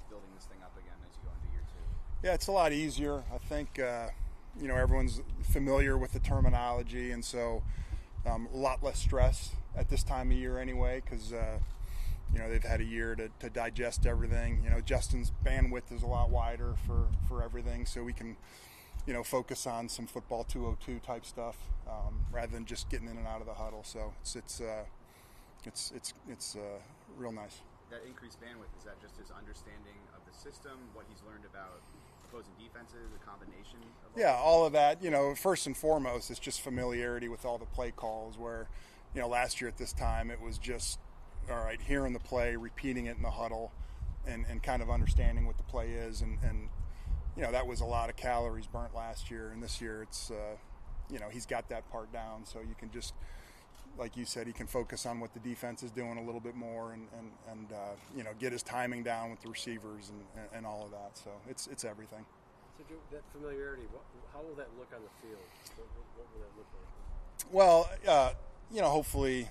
building this thing up again as you go into year 2? Yeah, it's a lot easier. I think everyone's familiar with the terminology, and so a lot less stress at this time of year anyway, because they've had a year to digest everything. Justin's bandwidth is a lot wider for everything, so we can focus on some football 202 type stuff rather than just getting in and out of the huddle. So it's real nice. That increased bandwidth, is that just his understanding of the system, what he's learned about opposing defenses, a combination of all of that? First and foremost, it's just familiarity with all the play calls where, last year at this time it was just, all right, hearing the play, repeating it in the huddle, and kind of understanding what the play is. And that was a lot of calories burnt last year. And this year it's, he's got that part down. So you can just, like you said, he can focus on what the defense is doing a little bit more and get his timing down with the receivers and all of that. So it's everything. So that familiarity, how will that look on the field? What will that look like? Well, hopefully,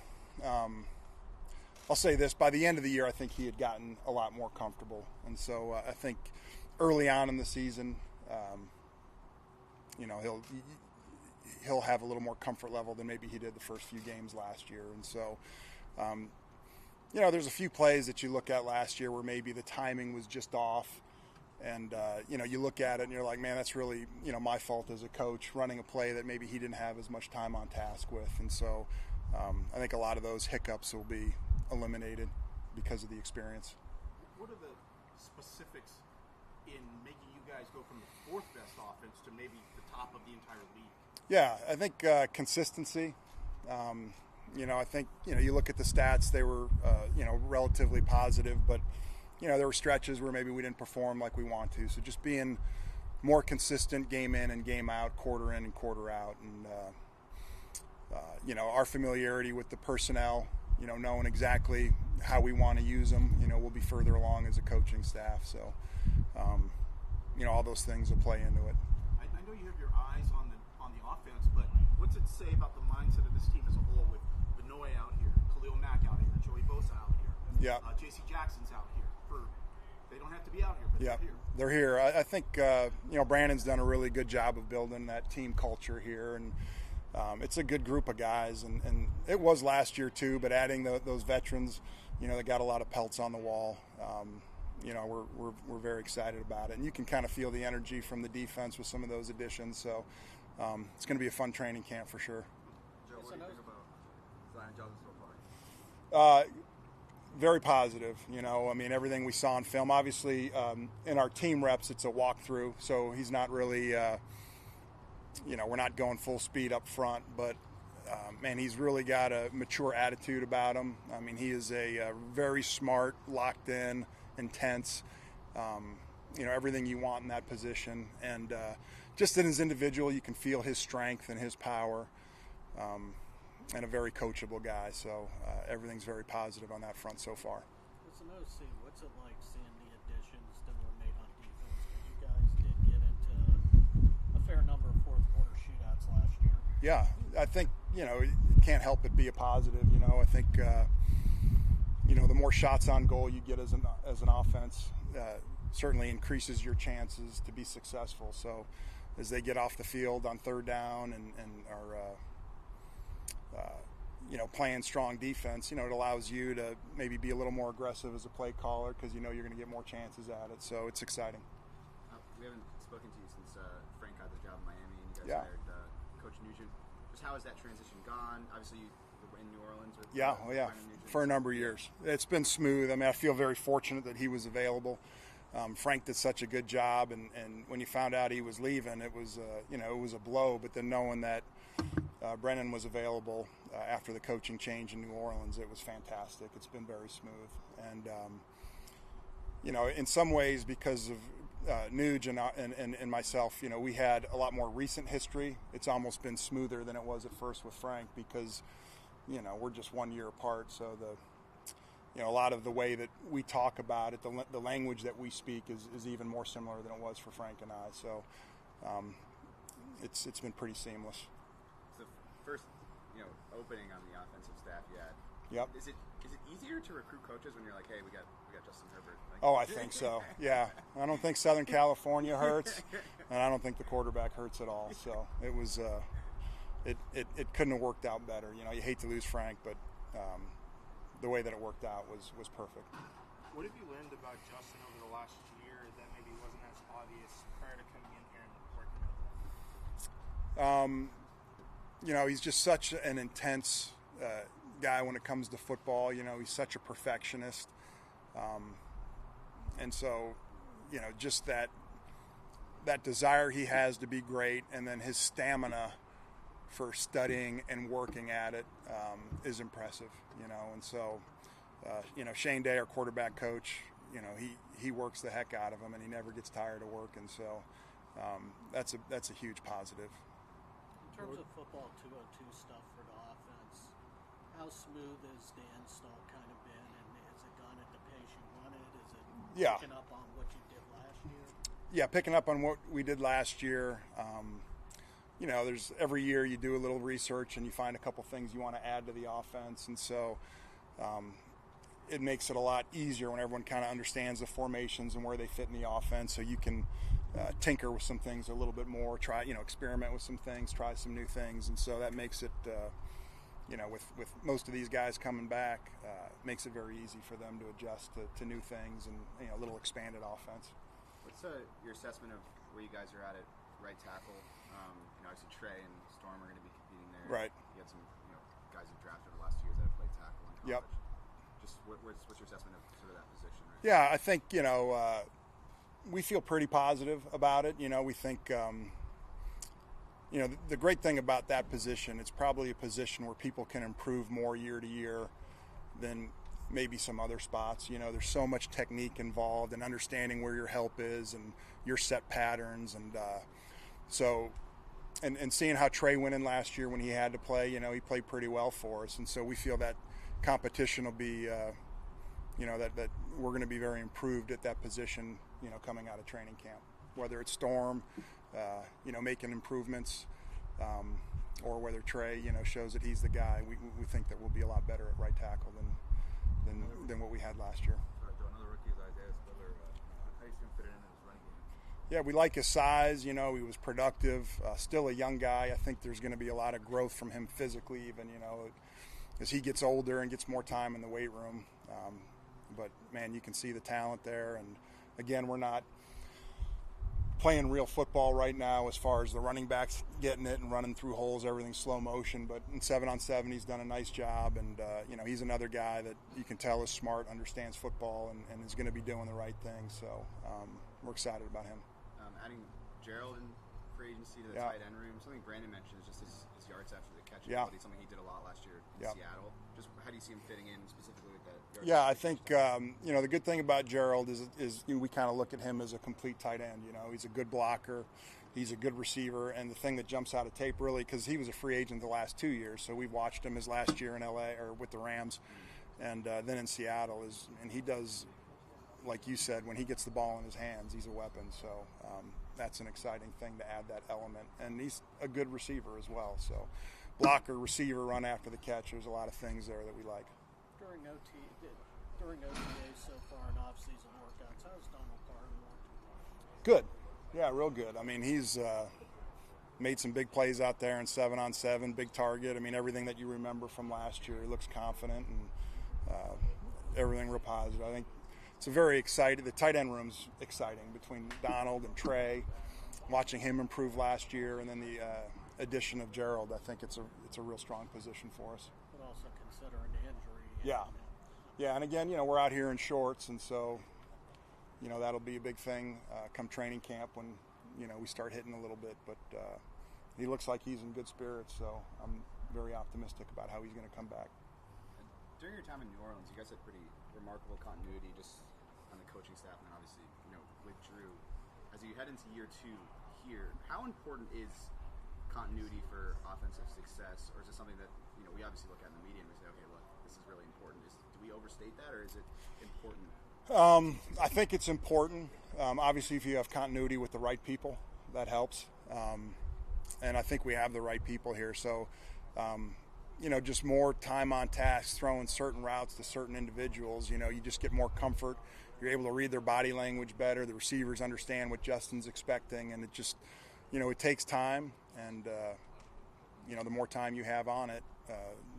I'll say this, by the end of the year, I think he had gotten a lot more comfortable. And so I think early on in the season, he'll have a little more comfort level than maybe he did the first few games last year. And so, there's a few plays that you look at last year where maybe the timing was just off. And, you look at it and you're like, man, that's really, my fault as a coach, running a play that maybe he didn't have as much time on task with. And so I think a lot of those hiccups will be eliminated because of the experience. What are the specifics in making you guys go from the 4th best offense to maybe the top of the entire league? Yeah, I think consistency. I think, you look at the stats, they were, relatively positive, but, there were stretches where maybe we didn't perform like we want to. So just being more consistent game in and game out, quarter in and quarter out. And, our familiarity with the personnel, knowing exactly how we want to use them, we'll be further along as a coaching staff. So, all those things will play into it. I know you have your eyes on the offense, but what's it say about the mindset of this team as a whole with Benoit out here, Khalil Mack out here, Joey Bosa out here, yeah, J.C. Jackson's out here. They don't have to be out here, but they're here. I think Brandon's done a really good job of building that team culture here, and it's a good group of guys, and it was last year too. But adding those veterans, they got a lot of pelts on the wall. We're very excited about it, and you can kind of feel the energy from the defense with some of those additions. So it's going to be a fun training camp for sure. Joe, what do you think about Zion Johnson so far? Very positive. Everything we saw on film. Obviously, in our team reps, it's a walkthrough, so he's not really. We're not going full speed up front, but man, he's really got a mature attitude about him. He is a very smart, locked in, intense. Everything you want in that position, and just in his individual, you can feel his strength and his power. And a very coachable guy, so everything's very positive on that front so far. As an OC, what's it like seeing the additions that were made on defense? Because you guys did get into a fair number of fourth-quarter shootouts last year. Yeah, I think, it can't help but be a positive. I think, the more shots on goal you get as an offense, certainly increases your chances to be successful. So as they get off the field on third down and are playing strong defense, it allows you to maybe be a little more aggressive as a play caller because you're going to get more chances at it. So it's exciting. We haven't spoken to you since Frank got the job in Miami and you guys hired Coach Nugent. Just how has that transition gone? Obviously, you were in New Orleans with for a number of years. It's been smooth. I feel very fortunate that he was available. Frank did such a good job, and when you found out he was leaving, it was it was a blow. But then knowing that Brennan was available after the coaching change in New Orleans, it was fantastic. It's been very smooth, and in some ways because of Nuge and myself, we had a lot more recent history. It's almost been smoother than it was at first with Frank because we're just 1 year apart, so a lot of the way that we talk about it, the language that we speak is even more similar than it was for Frank and I. So it's been pretty seamless. So first, opening on the offensive staff you had. Yep. Is it easier to recruit coaches when you're like, hey, we got Justin Herbert? think. Oh, I think so. Yeah, I don't think Southern California hurts, and I don't think the quarterback hurts at all. So it was, it couldn't have worked out better. You know, you hate to lose Frank, but the way that it worked out was perfect. What have you learned about Justin over the last year that maybe wasn't as obvious prior to coming in here and working out? You know, he's just such an intense guy when it comes to football. You know, he's such a perfectionist. And so, you know, just that desire he has to be great, and then his stamina for studying and working at it is impressive, you know. And so, you know, Shane Day, our quarterback coach, you know, he works the heck out of him, and he never gets tired of work. And so that's a huge positive. In terms of football 202 stuff for the offense, how smooth has the install kind of been, and has it gone at the pace you wanted? Is it picking up on what you did last year? Yeah, picking up on what we did last year. You know, there's every year you do a little research and you find a couple things you want to add to the offense, and so it makes it a lot easier when everyone kind of understands the formations and where they fit in the offense, so you can tinker with some things a little bit more, try, you know, experiment with some things, try some new things. And so that makes it, you know, with most of these guys coming back, makes it very easy for them to adjust to new things and, you know, a little expanded offense. What's your assessment of where you guys are at right tackle? You know, obviously Trey and Storm are going to be competing there. Right. You had some, you know, guys who drafted the last 2 years that have played tackle in college. Yep. Just what's your assessment of sort of that position? Right? Yeah, I think, you know, we feel pretty positive about it. You know, we think, you know, the great thing about that position, it's probably a position where people can improve more year to year than maybe some other spots. You know, there's so much technique involved and understanding where your help is and your set patterns. And so, and seeing how Trey went in last year when he had to play, you know, he played pretty well for us. And so we feel that competition will be, you know, that we're going to be very improved at that position, you know, coming out of training camp, whether it's Storm, you know, making improvements, or whether Trey, you know, shows that he's the guy. We think that we'll be a lot better at right tackle than what we had last year. Another rookie is Isaiah Spiller. How do you see him fit in his running game? Yeah, we like his size. You know, he was productive. Still a young guy. I think there's going to be a lot of growth from him physically, even, you know, as he gets older and gets more time in the weight room. But man, you can see the talent there. And again, we're not playing real football right now as far as the running backs getting it and running through holes, everything's slow motion. But in 7-on-7, he's done a nice job. And, you know, he's another guy that you can tell is smart, understands football, and is going to be doing the right thing. So we're excited about him. Adding Gerald in free agency to the tight end room, something Brandon mentioned is just his yards after the catch ability, something he did a lot last year in Seattle. Just how do you see him fitting in specifically with that? Yeah, I think, you know, the good thing about Gerald is you know, we kind of look at him as a complete tight end. You know, he's a good blocker, he's a good receiver, and the thing that jumps out of tape really, because he was a free agent the last 2 years, so we've watched him his last year in LA or with the Rams, and then in Seattle, and he does, like you said, when he gets the ball in his hands, he's a weapon. So that's an exciting thing to add that element, and he's a good receiver as well. So blocker, receiver, run after the catch. There's a lot of things there that we like. During OTAs so far in off-season workouts, how's Donald Parham worked? Good. Yeah, real good. I mean, he's made some big plays out there in 7-on-7, big target. I mean, everything that you remember from last year. He looks confident and everything real positive. I think it's a very exciting. The tight end room's exciting between Donald and Trey. Watching him improve last year, and then the addition of Gerald, I think it's a real strong position for us. But also considering the injury. Yeah, and again, you know, we're out here in shorts, and so, you know, that'll be a big thing come training camp when, you know, we start hitting a little bit. But he looks like he's in good spirits, so I'm very optimistic about how he's going to come back. During your time in New Orleans, you guys had pretty remarkable continuity just on the coaching staff, and then obviously, you know, with Drew. As you head into year 2 here, how important is continuity for offensive success, or is it something that, you know, we obviously look at in the media and we say, okay, look, this is really important. Do we overstate that, or is it important? I think it's important. Obviously, if you have continuity with the right people, that helps. And I think we have the right people here. So, you know, just more time on task, throwing certain routes to certain individuals. You know, you just get more comfort You're able to read their body language better. The receivers understand what Justin's expecting, and it just, it takes time. And the more time you have on it,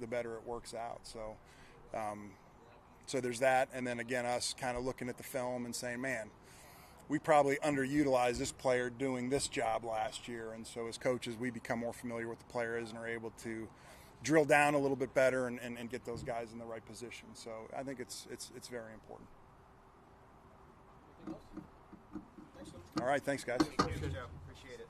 the better it works out. So, so there's that. And then again, us kind of looking at the film and saying, man, we probably underutilized this player doing this job last year. And so as coaches, we become more familiar with the players and are able to drill down a little bit better and get those guys in the right position. So I think it's very important. Anything else? Thanks. All right, thanks, guys. Appreciate it.